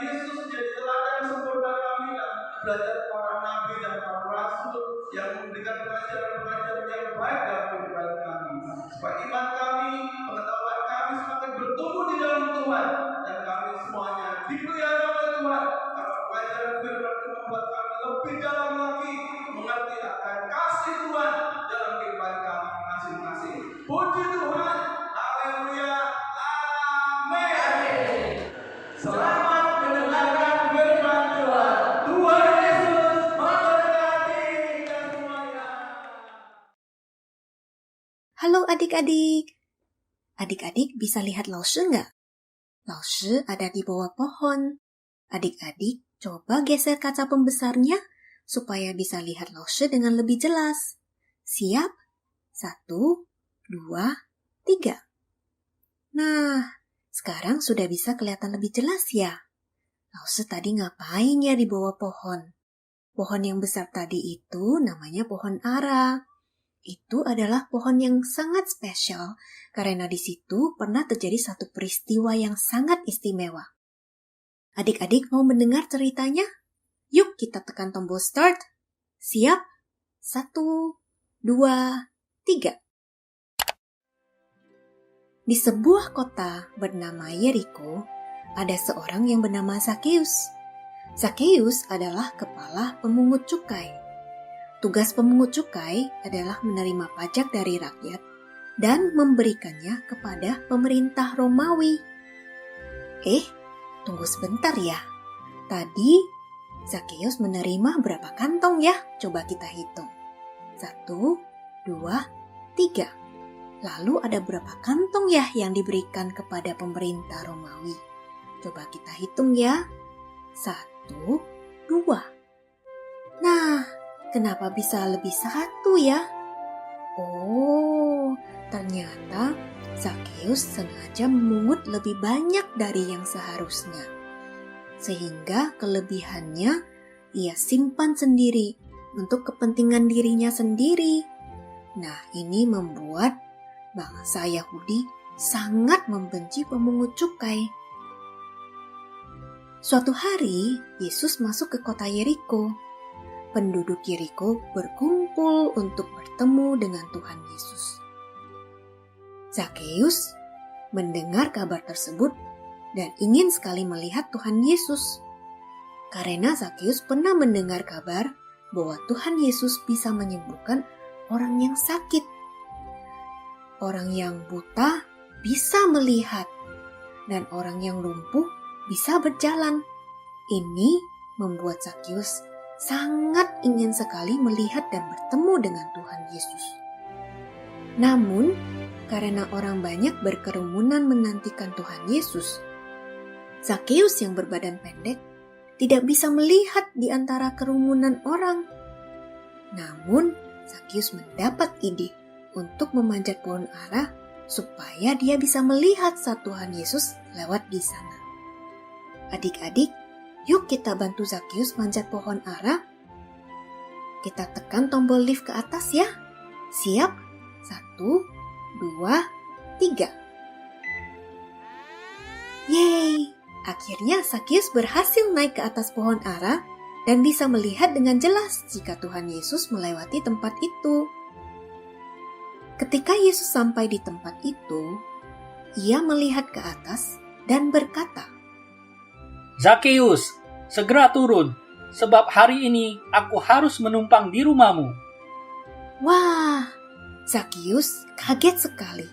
Yesus jadi teladan sempurna kami dan belajar para nabi dan para rasul yang memberikan pelajaran-pelajaran yang baik dalam kehidupan kami. Supaya iman kami, pengetahuan kami semakin bertumbuh di dalam Tuhan dan kami semuanya dipelihara oleh Tuhan. Karena pelajaran firman itu membuat kami lebih dalam lagi mengerti akan kasih Tuhan dalam kehidupan kami masing-masing. Puji Tuhan, haleluya, amin. Selamat mendengarkan firman Tuhan. Tuhan Yesus memberkati kita semuanya. Halo adik-adik. Adik-adik bisa lihat Laoshi nggak? Laoshi ada di bawah pohon. Adik-adik coba geser kaca pembesarnya supaya bisa lihat Laoshi dengan lebih jelas. Siap? 1, 2, 3. Nah, sekarang sudah bisa kelihatan lebih jelas ya? Laoshi tadi ngapain ya di bawah pohon? Pohon yang besar tadi itu namanya pohon ara. Itu adalah pohon yang sangat spesial karena di situ pernah terjadi satu peristiwa yang sangat istimewa. Adik-adik mau mendengar ceritanya? Yuk kita tekan tombol start. Siap? 1, 2, 3. Di sebuah kota bernama Yeriko, ada seorang yang bernama Zakheus. Zakheus adalah kepala pemungut cukai. Tugas pemungut cukai adalah menerima pajak dari rakyat dan memberikannya kepada pemerintah Romawi. Tunggu sebentar ya. Tadi Zakheus menerima berapa kantong ya? Coba kita hitung. 1, 2, 3. Lalu ada berapa kantong ya yang diberikan kepada pemerintah Romawi? Coba kita hitung ya. 1, 2. Nah, kenapa bisa lebih 1 ya? Oh, ternyata Zakheus sengaja memungut lebih banyak dari yang seharusnya. Sehingga kelebihannya ia simpan sendiri untuk kepentingan dirinya sendiri. Nah, ini membuat bangsa Yahudi sangat membenci pemungut cukai. Suatu hari, Yesus masuk ke kota Yeriko. Penduduk Yeriko berkumpul untuk bertemu dengan Tuhan Yesus. Zakheus mendengar kabar tersebut dan ingin sekali melihat Tuhan Yesus. Karena Zakheus pernah mendengar kabar bahwa Tuhan Yesus bisa menyembuhkan orang yang sakit. Orang yang buta bisa melihat dan orang yang lumpuh bisa berjalan. Ini membuat Zakheus sangat ingin sekali melihat dan bertemu dengan Tuhan Yesus. Namun, karena orang banyak berkerumunan menantikan Tuhan Yesus, Zakheus yang berbadan pendek tidak bisa melihat di antara kerumunan orang. Namun, Zakheus mendapat ide untuk memanjat pohon ara supaya dia bisa melihat saat Tuhan Yesus lewat di sana. Adik-adik, yuk kita bantu Zakheus manjat pohon ara. Kita tekan tombol lift ke atas ya. Siap? 1, 2, 3. Yeay! Akhirnya Zakheus berhasil naik ke atas pohon ara dan bisa melihat dengan jelas jika Tuhan Yesus melewati tempat itu. Ketika Yesus sampai di tempat itu, ia melihat ke atas dan berkata, Zakheus, segera turun, sebab hari ini aku harus menumpang di rumahmu. Wah, Zakheus kaget sekali.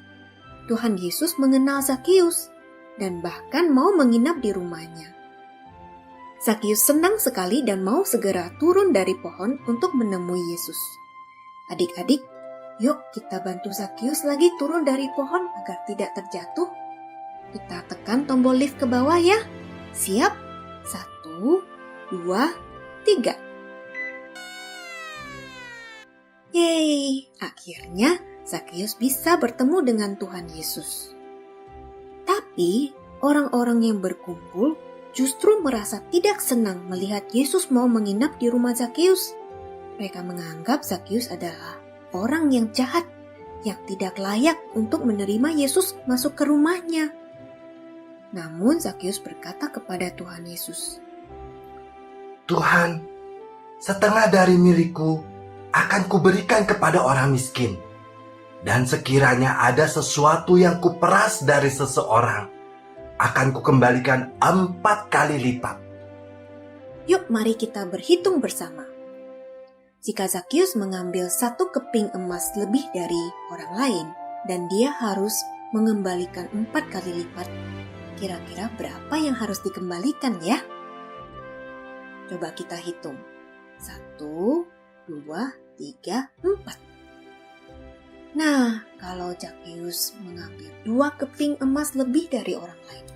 Tuhan Yesus mengenal Zakheus dan bahkan mau menginap di rumahnya. Zakheus senang sekali dan mau segera turun dari pohon untuk menemui Yesus. Adik-adik, yuk kita bantu Zakheus lagi turun dari pohon agar tidak terjatuh. Kita tekan tombol lift ke bawah ya. Siap? 1, 2, 3. Yeay, akhirnya Zakheus bisa bertemu dengan Tuhan Yesus. Tapi orang-orang yang berkumpul justru merasa tidak senang melihat Yesus mau menginap di rumah Zakheus. Mereka menganggap Zakheus adalah orang yang jahat, yang tidak layak untuk menerima Yesus masuk ke rumahnya. Namun Zakeus berkata kepada Tuhan Yesus, Tuhan, setengah dari milikku akan kuberikan kepada orang miskin. Dan sekiranya ada sesuatu yang kuperas dari seseorang, akan kukembalikan 4 kali lipat. Yuk mari kita berhitung bersama. Jika Zakeus mengambil 1 keping emas lebih dari orang lain, dan dia harus mengembalikan 4 kali lipat, kira-kira berapa yang harus dikembalikan ya? Coba kita hitung. 1, 2, 3, 4. Nah, kalau Zakeus mengambil 2 keping emas lebih dari orang lain,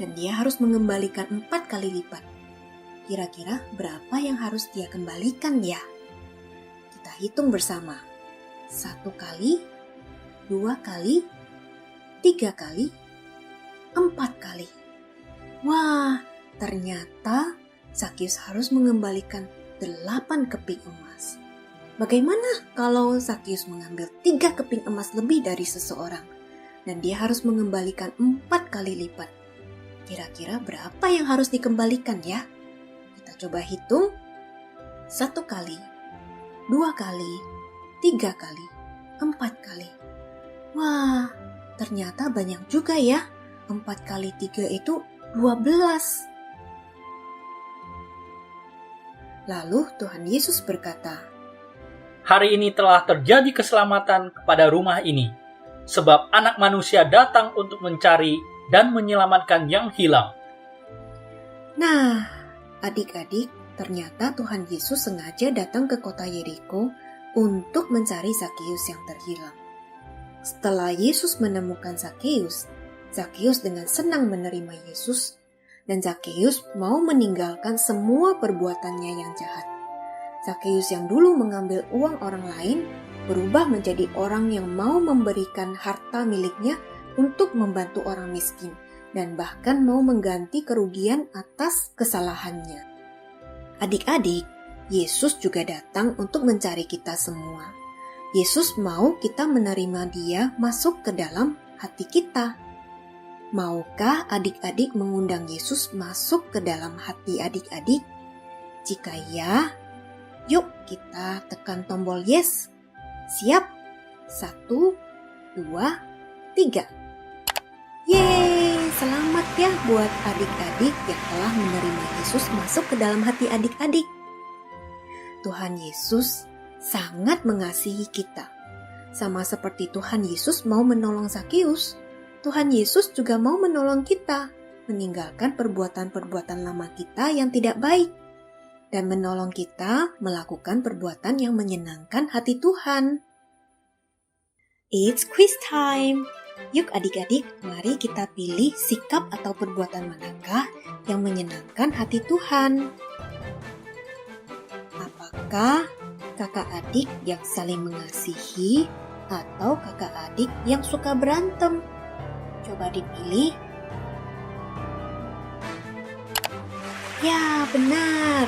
dan dia harus mengembalikan 4 kali lipat, kira-kira berapa yang harus dia kembalikan ya? Kita hitung bersama. 1 kali, 2 kali, 3 kali, 4 kali. Wah, ternyata Zakeus harus mengembalikan 8 keping emas. Bagaimana kalau Zakeus mengambil 3 keping emas lebih dari seseorang dan dia harus mengembalikan 4 kali lipat? Kira-kira berapa yang harus dikembalikan ya? Kita coba hitung. 1 kali, 2 kali, 3 kali, 4 kali. Wah, ternyata banyak juga ya. 4 kali 3 itu 12. Lalu Tuhan Yesus berkata, Hari ini telah terjadi keselamatan kepada rumah ini, sebab Anak Manusia datang untuk mencari dan menyelamatkan yang hilang. Nah, adik-adik, ternyata Tuhan Yesus sengaja datang ke kota Yeriko untuk mencari Zakeus yang terhilang. Setelah Yesus menemukan Zakeus, Zakeus dengan senang menerima Yesus, dan Zakeus mau meninggalkan semua perbuatannya yang jahat. Zakeus yang dulu mengambil uang orang lain berubah menjadi orang yang mau memberikan harta miliknya untuk membantu orang miskin dan bahkan mau mengganti kerugian atas kesalahannya. Adik-adik, Yesus juga datang untuk mencari kita semua. Yesus mau kita menerima Dia masuk ke dalam hati kita. Maukah adik-adik mengundang Yesus masuk ke dalam hati adik-adik? Jika ya, yuk kita tekan tombol yes. Siap? 1, 2, 3. Yeay, selamat ya buat adik-adik yang telah menerima Yesus masuk ke dalam hati adik-adik. Tuhan Yesus sangat mengasihi kita. Sama seperti Tuhan Yesus mau menolong Zakeus, Tuhan Yesus juga mau menolong kita, meninggalkan perbuatan-perbuatan lama kita yang tidak baik, dan menolong kita melakukan perbuatan yang menyenangkan hati Tuhan. It's quiz time! Yuk adik-adik, mari kita pilih sikap atau perbuatan manakah yang menyenangkan hati Tuhan. Apakah kakak adik yang saling mengasihi atau kakak adik yang suka berantem? Coba dipilih. Ya, benar.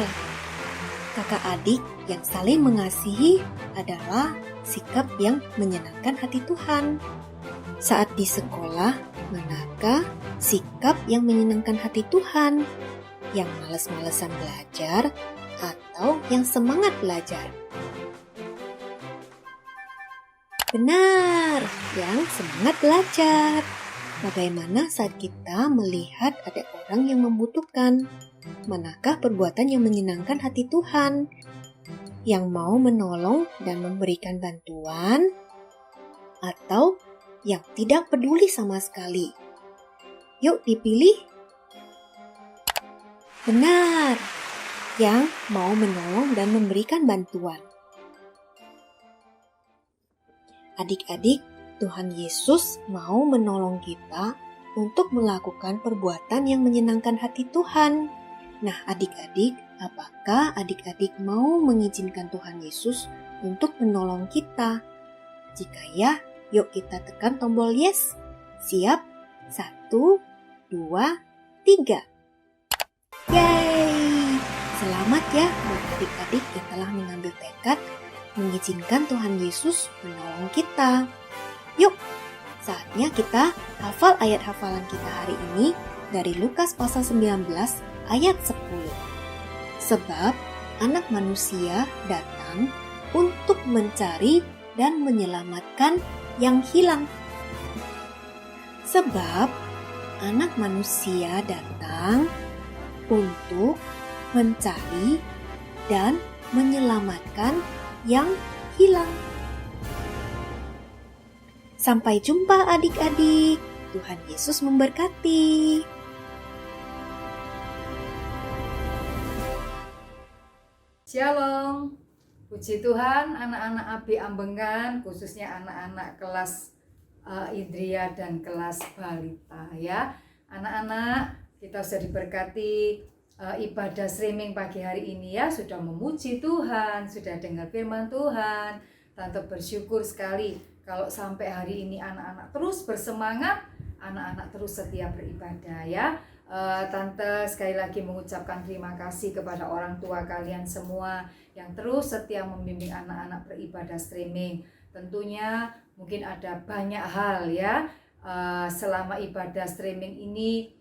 Kakak adik yang saling mengasihi adalah sikap yang menyenangkan hati Tuhan. Saat di sekolah, manakah sikap yang menyenangkan hati Tuhan? Yang malas-malesan belajar atau yang semangat belajar? Benar, yang semangat belajar. Bagaimana saat kita melihat ada orang yang membutuhkan? Manakah perbuatan yang menyenangkan hati Tuhan? Yang mau menolong dan memberikan bantuan? Atau yang tidak peduli sama sekali? Yuk dipilih. Benar, yang mau menolong dan memberikan bantuan. Adik-adik, Tuhan Yesus mau menolong kita untuk melakukan perbuatan yang menyenangkan hati Tuhan. Nah, adik-adik, apakah adik-adik mau mengizinkan Tuhan Yesus untuk menolong kita? Jika ya, yuk kita tekan tombol yes. Siap? 1, 2, 3. Yeay! Selamat ya buat adik-adik yang telah mengambil tekad mengizinkan Tuhan Yesus menolong kita. Yuk, Saatnya kita hafal ayat hafalan kita hari ini dari Lukas pasal 19 ayat 10. Sebab Anak Manusia datang untuk mencari dan menyelamatkan yang hilang. Sebab Anak Manusia datang untuk mencari dan menyelamatkan yang hilang. Sampai jumpa adik-adik. Tuhan Yesus memberkati. Shalom. Puji Tuhan, anak-anak AB Ambengan, khususnya anak-anak kelas Indria dan kelas Balita ya. Anak-anak, kita sudah diberkati ibadah streaming pagi hari ini ya, sudah memuji Tuhan, sudah dengar firman Tuhan. Tante bersyukur sekali kalau sampai hari ini anak-anak terus bersemangat, anak-anak terus setia beribadah ya. Tante sekali lagi mengucapkan terima kasih kepada orang tua kalian semua yang terus setia membimbing anak-anak beribadah streaming. Tentunya mungkin ada banyak hal ya, selama ibadah streaming ini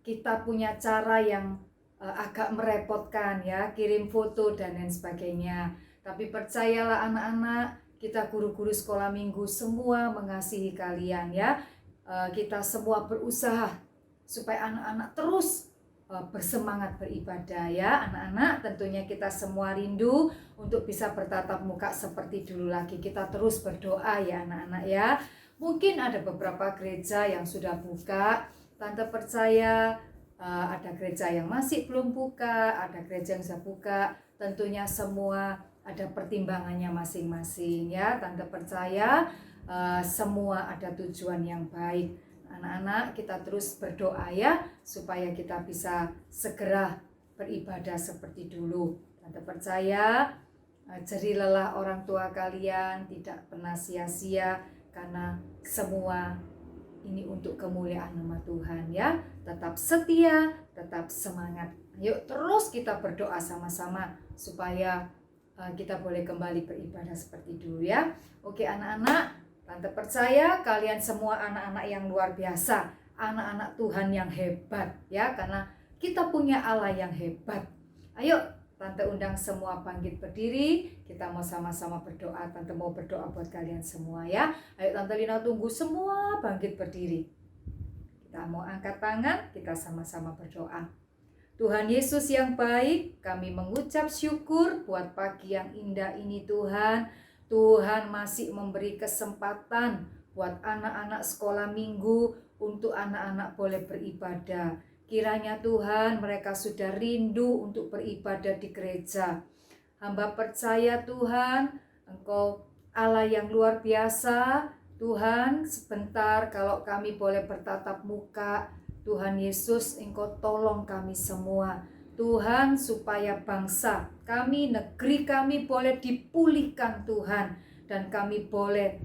kita punya cara yang agak merepotkan ya, kirim foto dan lain sebagainya. Tapi percayalah anak-anak, kita guru-guru sekolah minggu semua mengasihi kalian ya. Kita semua berusaha supaya anak-anak terus bersemangat beribadah ya. Anak-anak, tentunya kita semua rindu untuk bisa bertatap muka seperti dulu lagi. Kita terus berdoa ya anak-anak ya. Mungkin ada beberapa gereja yang sudah buka. Tante percaya ada gereja yang masih belum buka, ada gereja yang sudah buka. Tentunya semua ada pertimbangannya masing-masing ya. Tante percaya semua ada tujuan yang baik. Anak-anak, kita terus berdoa ya, supaya kita bisa segera beribadah seperti dulu. Tante percaya jerih lelah orang tua kalian tidak pernah sia-sia, karena semua ini untuk kemuliaan nama Tuhan ya. Tetap setia, tetap semangat. Yuk terus kita berdoa sama-sama supaya kita boleh kembali beribadah seperti dulu ya. Oke anak-anak, Tante percaya kalian semua anak-anak yang luar biasa, anak-anak Tuhan yang hebat ya, karena kita punya Allah yang hebat. Ayo Tante undang semua bangkit berdiri, kita mau sama-sama berdoa. Tante mau berdoa buat kalian semua ya. Ayo Tante Lina tunggu semua bangkit berdiri. Kita mau angkat tangan, kita sama-sama berdoa. Tuhan Yesus yang baik, kami mengucap syukur buat pagi yang indah ini Tuhan. Tuhan masih memberi kesempatan buat anak-anak sekolah minggu untuk anak-anak boleh beribadah. Kiranya Tuhan mereka sudah rindu untuk beribadah di gereja. Hamba percaya Tuhan, Engkau Allah yang luar biasa. Tuhan, sebentar kalau kami boleh bertatap muka, Tuhan Yesus, Engkau tolong kami semua. Tuhan, supaya bangsa kami, negeri kami boleh dipulihkan Tuhan, dan kami boleh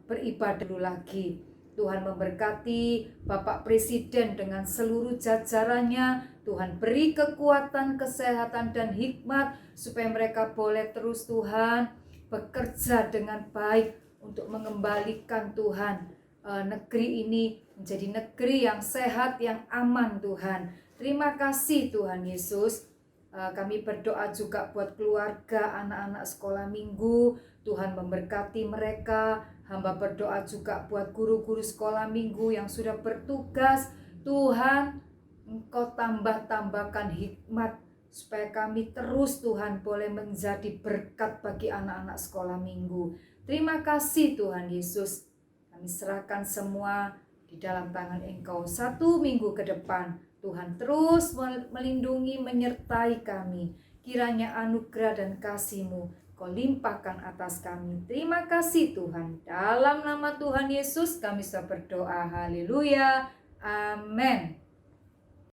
beribadah dulu lagi. Tuhan memberkati Bapak Presiden dengan seluruh jajarannya. Tuhan beri kekuatan, kesehatan, dan hikmat supaya mereka boleh terus Tuhan bekerja dengan baik untuk mengembalikan Tuhan negeri ini menjadi negeri yang sehat, yang aman Tuhan. Terima kasih Tuhan Yesus. Kami berdoa juga buat keluarga, anak-anak sekolah minggu. Tuhan memberkati mereka. Hamba berdoa juga buat guru-guru sekolah minggu yang sudah bertugas. Tuhan, Engkau tambahkan hikmat supaya kami terus Tuhan boleh menjadi berkat bagi anak-anak sekolah minggu. Terima kasih Tuhan Yesus. Kami serahkan semua di dalam tangan Engkau. 1 minggu ke depan Tuhan terus melindungi, menyertai kami. Kiranya anugerah dan kasih-Mu Kau limpahkan atas kami. Terima kasih Tuhan. Dalam nama Tuhan Yesus kami sudah berdoa. Haleluya. Amin.